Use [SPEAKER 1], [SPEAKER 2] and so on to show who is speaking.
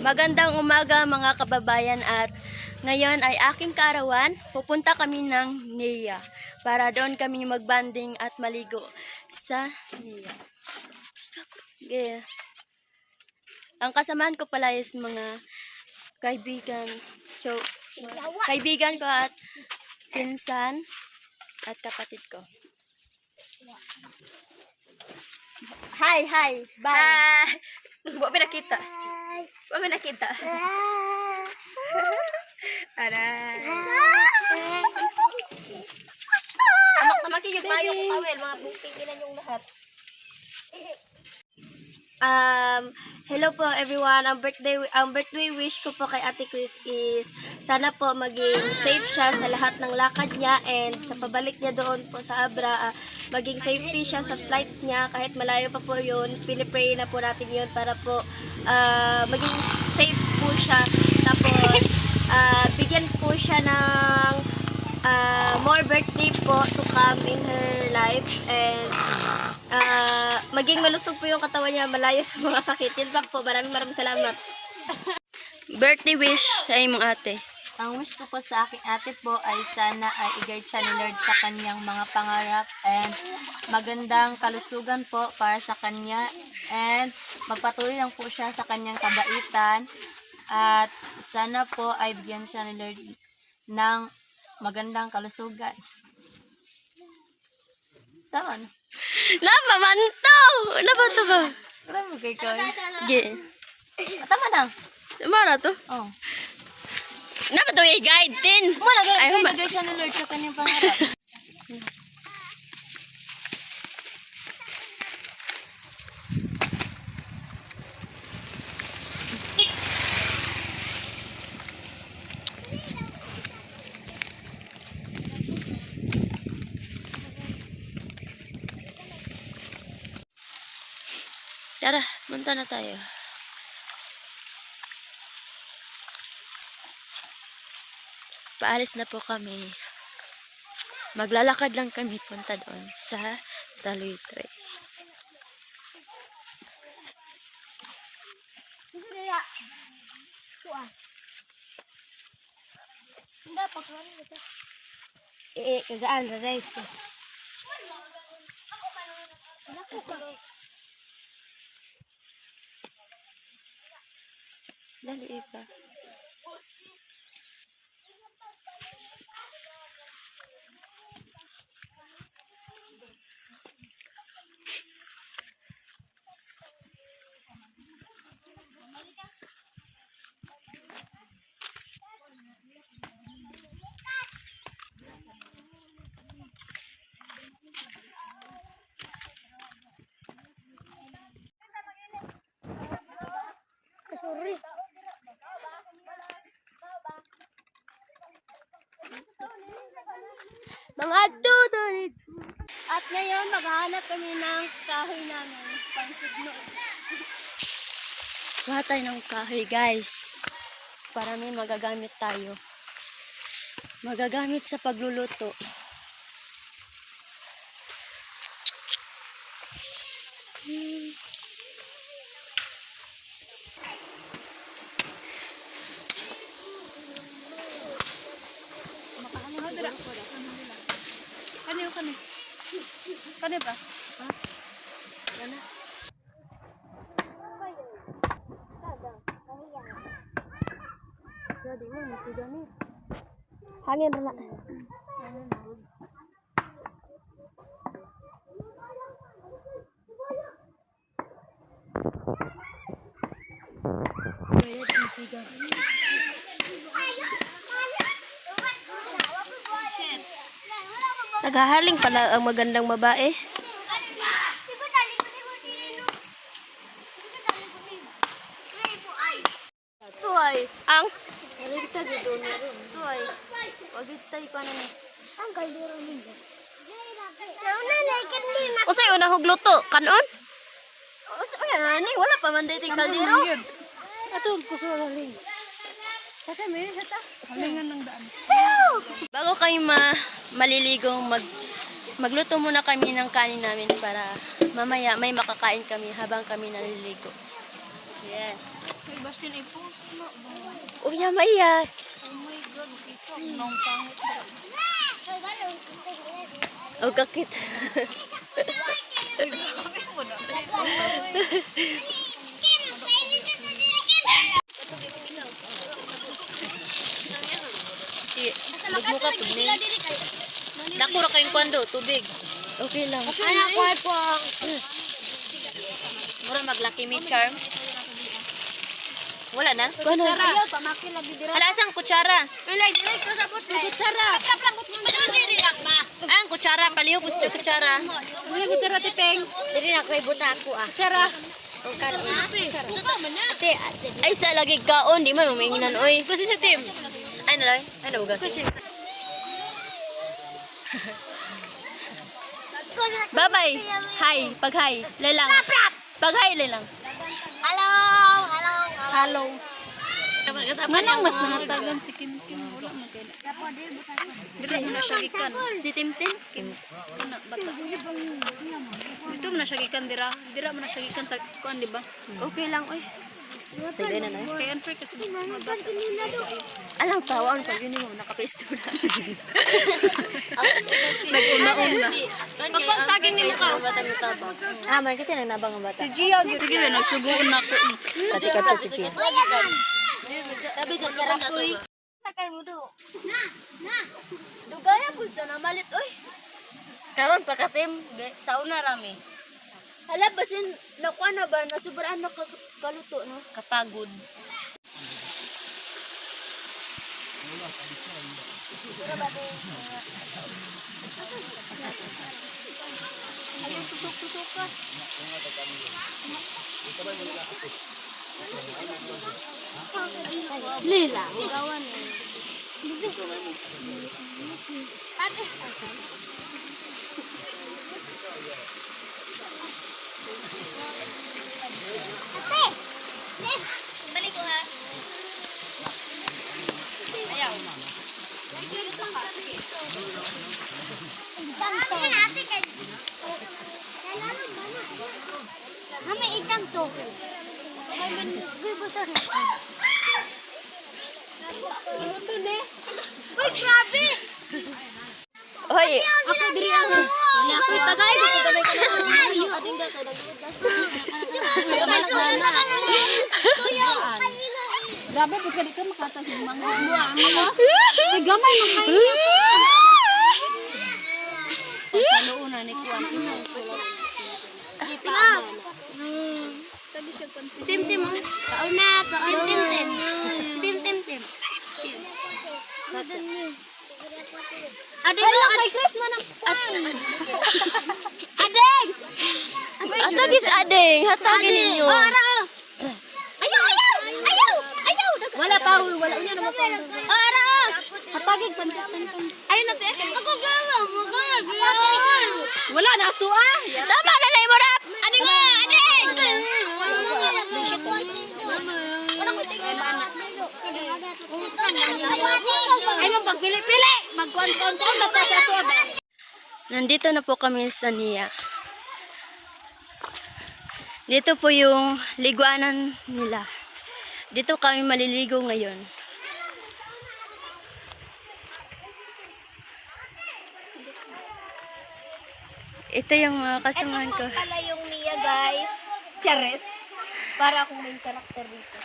[SPEAKER 1] Magandang umaga mga kababayan at ngayon ay aking kaarawan. Pupunta kami ng NEA para doon kami magbanding at maligo sa NEA. Yeah. Ang kasamaan ko pala is mga kaibigan. So, kaibigan ko at pinsan at kapatid ko. Hi, bye.
[SPEAKER 2] Hi! Huwag mo nakita. Huwag mo nakita. Aray. Amak-amakin yung payo ko, Kawel. Mga bukid ilan yung lahat.
[SPEAKER 1] Hello po everyone. Ang birthday wish ko po kay Ate Chris is sana po maging safe siya sa lahat ng lakad niya and sa pabalik niya doon po sa Abra, maging safety siya sa flight niya kahit malayo pa po yun. Pinipray na po natin yun para po maging safe po siya. Tapos bigyan po siya ng more birthday po to come in her life and maging malusog po yung katawan niya, malayo sa mga sakit. Yun lang po. Maraming salamat. Birthday wish sa imong ate.
[SPEAKER 2] Ang wish ko po sa aking ate po ay sana ay i-guide siya ni Lord sa kanyang mga pangarap and magandang kalusugan po para sa kanya and magpatuloy lang po siya sa kanyang kabaitan at sana po ay bigyan siya ni Lord ng magandang kalusugan. Tama na.
[SPEAKER 1] Lama man to! Lama to ba?
[SPEAKER 2] Tama mo kay Koy.
[SPEAKER 1] Sige.
[SPEAKER 2] Tama na.
[SPEAKER 1] Mara to?
[SPEAKER 2] Oh.
[SPEAKER 1] Lama to i-guide din.
[SPEAKER 2] Nagay siya ni Lord sa kanyang pangarap.
[SPEAKER 1] Tara, punta na tayo. Paalis na po kami. Maglalakad lang kami punta doon sa Taluytoy.
[SPEAKER 2] Kagaan na rin.
[SPEAKER 1] Dali iba. Mga tutulit. At ngayon, maghahanap kami ng kahoy namin. Pansugno. Kuha tayo ng kahoy, guys. Para may magagamit tayo. Magagamit sa pagluluto.
[SPEAKER 2] Kani ba?
[SPEAKER 1] Ha? Ano? Jadi mo, masih gani. Hangin na. Bayad ang siga. Naghahaling pala ang magandang babae. Tuay. Ang? Narigta dito na rin. Tuay. Wagit tayo pa na.
[SPEAKER 3] Ang kaldero nito.
[SPEAKER 1] O sa'yo na hugluto. Kanon? O sa'yo na ni. Wala pa man dating kaldero.
[SPEAKER 3] Ato, kuso ring. Kasi meron siya ta. Halingan ng daan.
[SPEAKER 1] Bago kayo maliligo, magluto muna kami ng kanin namin para mamaya may makakain kami habang kami naliligo. Yes.
[SPEAKER 2] Ay, basin ay po.
[SPEAKER 1] Uya, maya.
[SPEAKER 2] Oh my God, ito. Nang pangit.
[SPEAKER 1] O kakit.
[SPEAKER 2] Grabe mo na. Lugmo ka po ni. Dako ra kayong kwando, tubig.
[SPEAKER 1] Okay lang.
[SPEAKER 3] Anak ko po.
[SPEAKER 2] Mura maglaki me charm. Wala na?
[SPEAKER 1] Kuno.
[SPEAKER 3] Ayaw, pamakin lagi dira.
[SPEAKER 2] Alasang kutsara.
[SPEAKER 3] Ilay, dilay ko sa bot. Kutsara.
[SPEAKER 2] Ang kutsara, paliho gusto kutsara.
[SPEAKER 3] Wala kutsara tipeng.
[SPEAKER 1] Dili na ko'y buta ako ah.
[SPEAKER 3] Kutsara.
[SPEAKER 1] Ate, ay sa lagi kaon, di man maminginan oy.
[SPEAKER 3] Kasi sa team.
[SPEAKER 2] Ay nalay, ay nabugas.
[SPEAKER 1] Bye-bye. Hi, pag-hi. Lelang. Pag-hi, lelang. Hello.
[SPEAKER 2] Nganong mas nahatagan si Kim Kim wala man kay. Dito mo na siya gikan.
[SPEAKER 1] Si Timtim?
[SPEAKER 2] Kim. Ano bata? Dito mo na siya gikan dira. Dira mo na siya gikan sa kuan di ba?
[SPEAKER 1] Okay lang oy. Tigay na na.
[SPEAKER 2] Kay unfair kasi mga bata.
[SPEAKER 1] Alang tawon pag yun mo nakapesto na.
[SPEAKER 2] Nag-una-una.
[SPEAKER 1] Pagpag saging ni ka.
[SPEAKER 2] Ah, man kasi nang nabang ang bata. Si Gia gyud. Sige, nagsugoon na ko. Kati-kati si Gia.
[SPEAKER 1] Sabi ka karakoy. Sakal mo do. Na. Dugaya pud sa namalit oy. Karon pagkatim sauna rami. Hala basin nakuha na ba nasubraan na kaluto no?
[SPEAKER 2] Kapagod.
[SPEAKER 1] Ayun tusok-tusok ka. Lila, gawan eh.
[SPEAKER 2] Balik ko ha. Ayaw.
[SPEAKER 3] Kami ikang to. Uy, grabe!
[SPEAKER 1] Hoy,
[SPEAKER 3] Ako diri ang
[SPEAKER 1] ako tagay ko tagay ka na.
[SPEAKER 3] Ading da kay Grabe pud ka dito makatag mga mo. May gamay man kay niya.
[SPEAKER 2] Sa luuna ni kuan isang sulod.
[SPEAKER 1] Tim mo.
[SPEAKER 3] Kauna, kauna.
[SPEAKER 1] Tim.
[SPEAKER 3] Ading ko kay Chris man ang
[SPEAKER 1] Adeng! Atagis adeng, hatagin ninyo.
[SPEAKER 3] Oh, ara. Ayaw.
[SPEAKER 1] Wala pa, wala unya na mo.
[SPEAKER 3] Oh, ara. Hatagig pansit. Ayun na te. Ako gawa mo Wala na ato ah.
[SPEAKER 1] Tama na na mo rap.
[SPEAKER 3] Ading nga, ading. Ay mo pagpili-pili. Magkuan-kuan na pa sa tuwa.
[SPEAKER 1] Nandito na po kami sa Nia. Dito po yung liguanan nila. Dito kami maliligo ngayon. Ito yung mga kasamahan ko.
[SPEAKER 3] Pala yung Nia guys. Charis. Para akong main character dito.